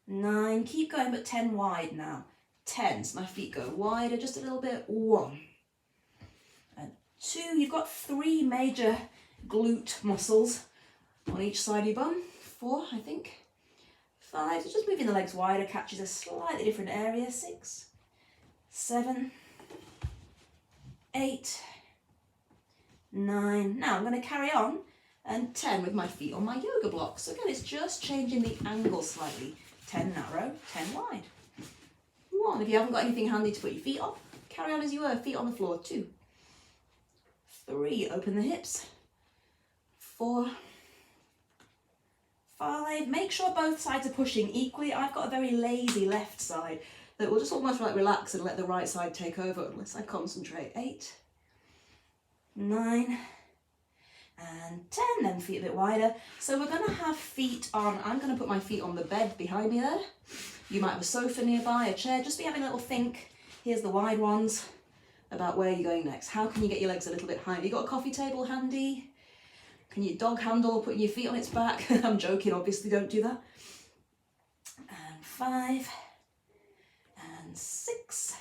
9. Keep going, but 10 wide now. 10. So my feet go wider just a little bit. 1 and 2. You've got 3 major glute muscles on each side of your bum. 4, I think. 5. So just moving the legs wider catches a slightly different area. 6, 7, 8, 9. Now I'm going to carry on, and 10 with my feet on my yoga blocks. So again, it's just changing the angle slightly. 10 narrow, 10 wide. 1. If you haven't got anything handy to put your feet on, carry on as you were, feet on the floor. 2, 3, open the hips. 4, 5. Make sure both sides are pushing equally. I've got a very lazy left side that will just almost like relax and let the right side take over unless I concentrate. 8, 9, and 10. Then feet a bit wider. So we're going to have feet on, I'm going to put my feet on the bed behind me there. You might have a sofa nearby, a chair. Just be having a little think. Here's the wide ones about where you're going next. How can you get your legs a little bit higher? You got a coffee table handy? Can you dog handle putting your feet on its back? I'm joking, obviously, don't do that. And 5 and 6.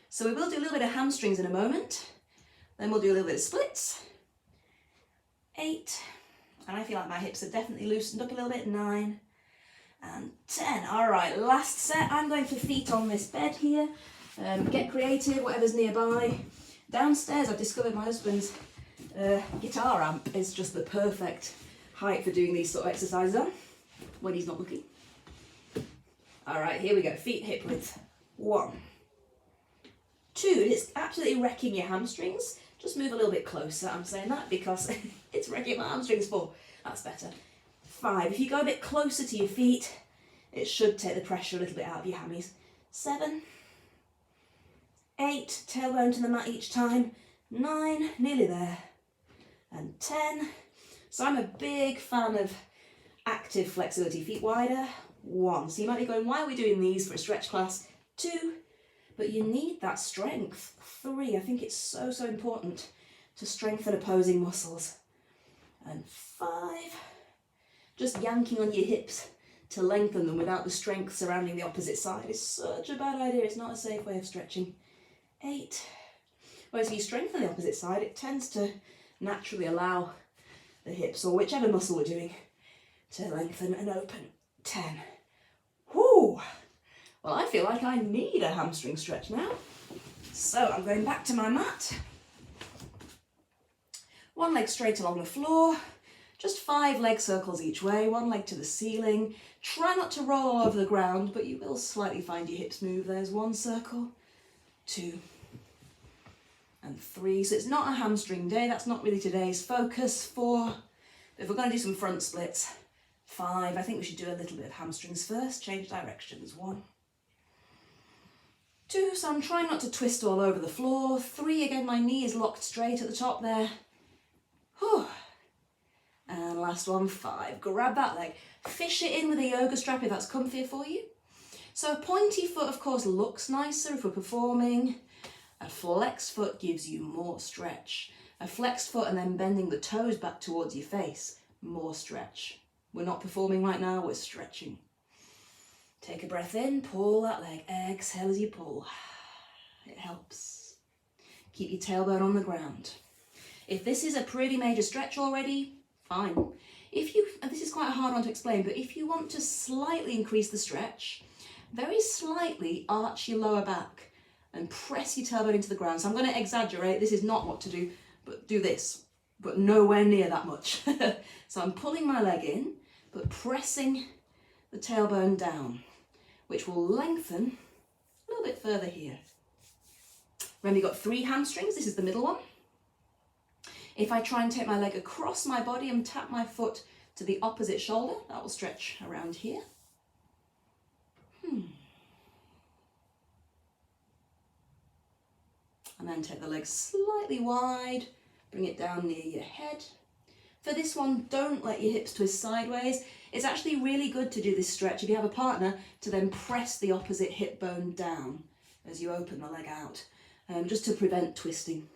So we will do a little bit of hamstrings in a moment. Then we'll do a little bit of splits. 8, and I feel like my hips are definitely loosened up a little bit. 9 and 10. All right, last set. I'm going for feet on this bed here. Get creative, whatever's nearby. Downstairs, I've discovered my husband's guitar amp is just the perfect height for doing these sort of exercises on when he's not looking. All right, here we go. Feet hip width. 1, 2. It's absolutely wrecking your hamstrings. Just move a little bit closer. I'm saying that because it's wrecking my hamstrings. 4. That's better. 5. If you go a bit closer to your feet, it should take the pressure a little bit out of your hammies. 7, 8. Tailbone to the mat each time. 9. Nearly there. And 10. So I'm a big fan of active flexibility. Feet wider. 1. So you might be going, why are we doing these for a stretch class? 2. But you need that strength. 3. I think it's so important to strengthen opposing muscles. And 5. Just yanking on your hips to lengthen them without the strength surrounding the opposite side is such a bad idea. It's not a safe way of stretching. 8. Whereas if you strengthen the opposite side, it tends to naturally allow the hips, or whichever muscle we're doing, to lengthen and open. 10. Whoo! Well, I feel like I need a hamstring stretch now. So I'm going back to my mat. One leg straight along the floor. Just 5 leg circles each way, 1 leg to the ceiling. Try not to roll all over the ground, but you will slightly find your hips move. There's 1 circle, 2, and 3. So it's not a hamstring day. That's not really today's focus. 4. If we're going to do some front splits, 5. I think we should do a little bit of hamstrings first. Change directions. 1, 2, so I'm trying not to twist all over the floor. 3, again, my knee is locked straight at the top there. Whew. And last one, 5. Grab that leg. Fish it in with a yoga strap if that's comfier for you. So a pointy foot, of course, looks nicer if we're performing. A flexed foot gives you more stretch. A flexed foot and then bending the toes back towards your face, more stretch. We're not performing right now, we're stretching. Take a breath in, pull that leg. Exhale as you pull. It helps. Keep your tailbone on the ground. If this is a pretty major stretch already, fine. If you, and this is quite a hard one to explain, but if you want to slightly increase the stretch, very slightly arch your lower back and press your tailbone into the ground. So I'm going to exaggerate, this is not what to do, but do this, but nowhere near that much. So I'm pulling my leg in, but pressing the tailbone down, which will lengthen a little bit further here. Remember, you've got 3 hamstrings, this is the middle one. If I try and take my leg across my body and tap my foot to the opposite shoulder, that will stretch around here. And then take the leg slightly wide, bring it down near your head. For this one, don't let your hips twist sideways. It's actually really good to do this stretch if you have a partner, to then press the opposite hip bone down as you open the leg out, just to prevent twisting.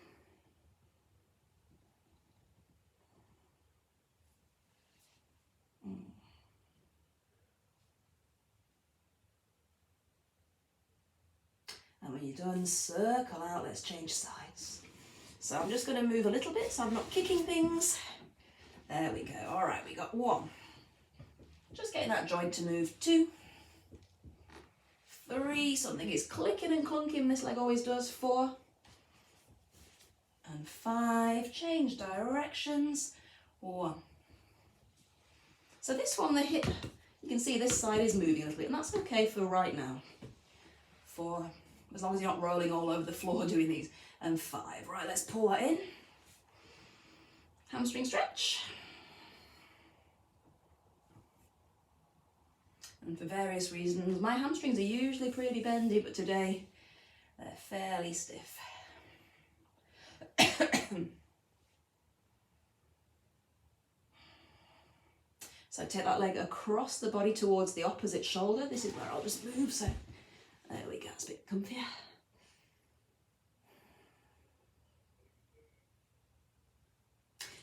And when you're done, circle out, let's change sides. So I'm just going to move a little bit so I'm not kicking things. There we go. All right, we got 1. Just getting that joint to move. 2, 3, something is clicking and clunking, this leg always does. 4, and 5, change directions. 1. So this one, the hip, you can see this side is moving a little bit, and that's okay for right now. 4, as long as you're not rolling all over the floor doing these. And 5, right, let's pull that in. Hamstring stretch. And for various reasons, my hamstrings are usually pretty bendy, but today they're fairly stiff. So take that leg across the body towards the opposite shoulder. This is where I'll just move, so there we go, it's a bit comfier.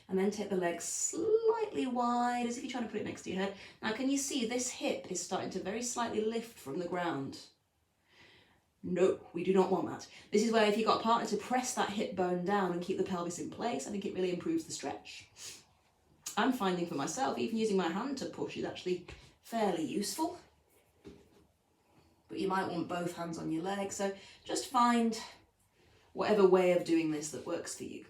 And then take the leg slightly wide, as if you're trying to put it next to your head. Now, can you see this hip is starting to very slightly lift from the ground? No, we do not want that. This is where, if you've got a partner to press that hip bone down and keep the pelvis in place, I think it really improves the stretch. I'm finding for myself, even using my hand to push is actually fairly useful. But you might want both hands on your leg, so just find whatever way of doing this that works for you.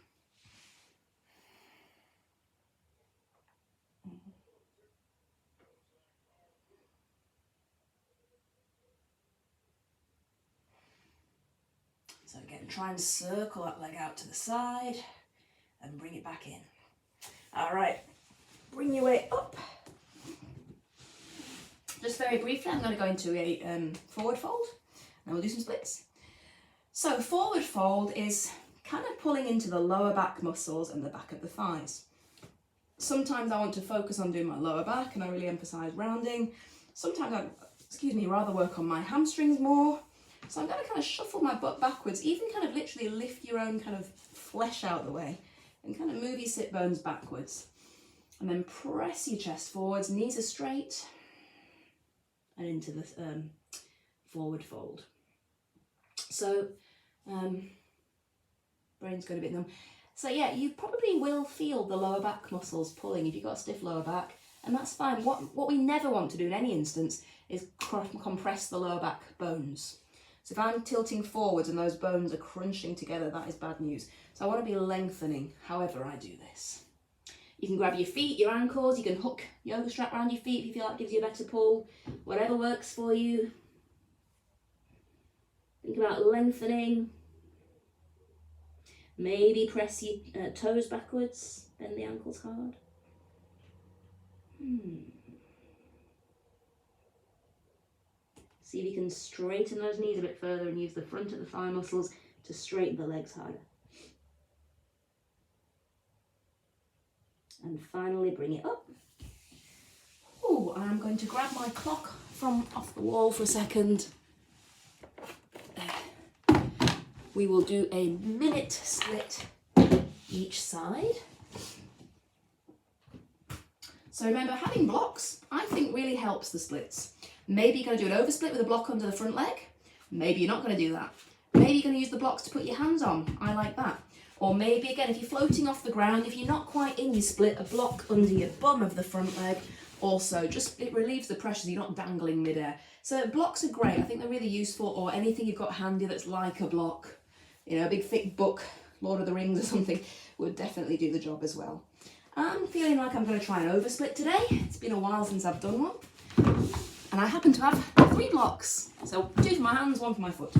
So again, try and circle that leg out to the side and bring it back in. All right, bring your weight up. Just very briefly, I'm going to go into a forward fold, and we'll do some splits. So forward fold is kind of pulling into the lower back muscles and the back of the thighs. Sometimes I want to focus on doing my lower back and I really emphasize rounding. Sometimes I'd rather work on my hamstrings more. So I'm going to kind of shuffle my butt backwards, even kind of literally lift your own kind of flesh out of the way and kind of move your sit bones backwards. And then press your chest forwards, knees are straight, and into the forward fold. So, brain's going a bit numb. So yeah, you probably will feel the lower back muscles pulling if you've got a stiff lower back, and that's fine. What we never want to do in any instance is compress the lower back bones. So if I'm tilting forwards and those bones are crunching together, that is bad news. So I want to be lengthening however I do this. You can grab your feet, your ankles, you can hook yoga strap around your feet if you feel that gives you a better pull. Whatever works for you. Think about lengthening. Maybe press your toes backwards, bend the ankles hard. See if you can straighten those knees a bit further and use the front of the thigh muscles to straighten the legs harder. And finally bring it up. Oh, I'm going to grab my clock from off the wall for a second. There. We will do a minute split each side. So remember, having blocks, I think really helps the splits. Maybe you're going to do an oversplit with a block under the front leg. Maybe you're not going to do that. Maybe you're going to use the blocks to put your hands on. I like that. Or maybe, again, if you're floating off the ground, if you're not quite in your split, a block under your bum of the front leg. Also, just it relieves the pressure so you're not dangling midair. So blocks are great. I think they're really useful, or anything you've got handy that's like a block. You know, a big thick book, Lord of the Rings or something, would definitely do the job as well. I'm feeling like I'm going to try an oversplit today. It's been a while since I've done one. And I happen to have 3 blocks. So 2 for my hands, 1 for my foot.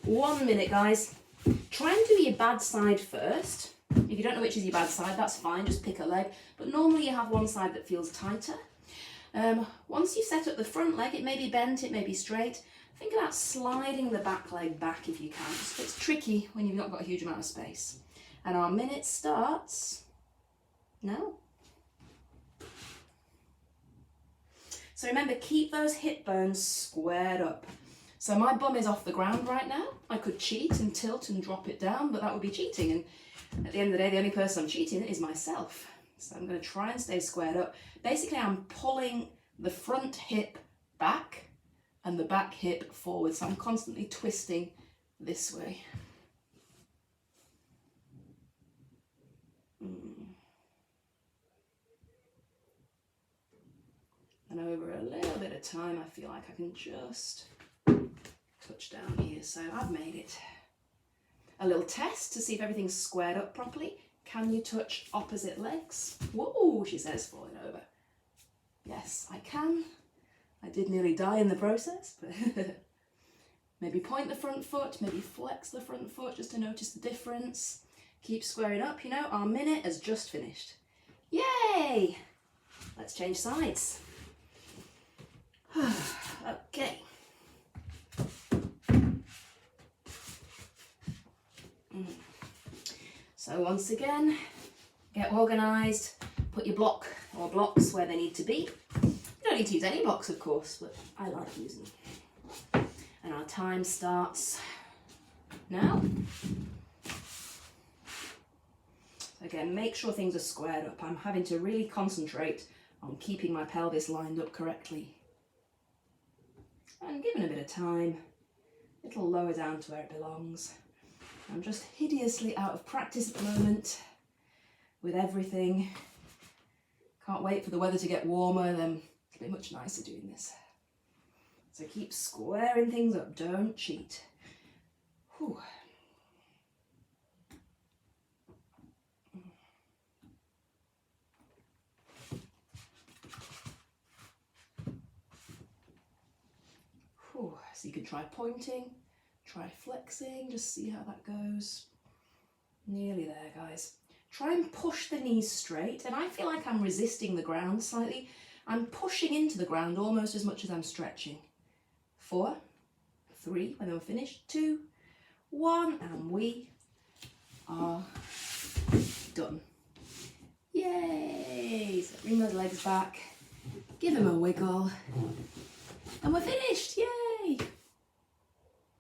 1 minute, guys. Try and do your bad side first. If you don't know which is your bad side, that's fine, just pick a leg. But normally you have one side that feels tighter. Once you've set up the front leg, it may be bent, it may be straight. Think about sliding the back leg back if you can. It's tricky when you've not got a huge amount of space. And our minute starts now. So remember, keep those hip bones squared up. So my bum is off the ground right now. I could cheat and tilt and drop it down, but that would be cheating. And at the end of the day, the only person I'm cheating is myself. So I'm going to try and stay squared up. Basically, I'm pulling the front hip back and the back hip forward. So I'm constantly twisting this way. And over a little bit of time, I feel like I can just touch down here. So I've made it. A little test to see if everything's squared up properly. Can you touch opposite legs? Whoa, she says, falling over. Yes, I can. I did nearly die in the process, but maybe point the front foot, maybe flex the front foot just to notice the difference. Keep squaring up, you know, our minute has just finished. Yay! Let's change sides. Okay. So once again, get organised, put your block or blocks where they need to be. You don't need to use any blocks, of course, but I like using them. And our time starts now. So again, make sure things are squared up. I'm having to really concentrate on keeping my pelvis lined up correctly. And given a bit of time, it'll lower down to where it belongs. I'm just hideously out of practice at the moment with everything. Can't wait for the weather to get warmer, then it'll be much nicer doing this. So keep squaring things up, don't cheat. Whew. So you can try pointing, try flexing, just see how that goes. Nearly there, guys. Try and push the knees straight, and I feel like I'm resisting the ground slightly. I'm pushing into the ground almost as much as I'm stretching. 4, 3, when we're finished, 2, 1, and we are done. Yay! So bring those legs back, give them a wiggle, and we're finished, yay!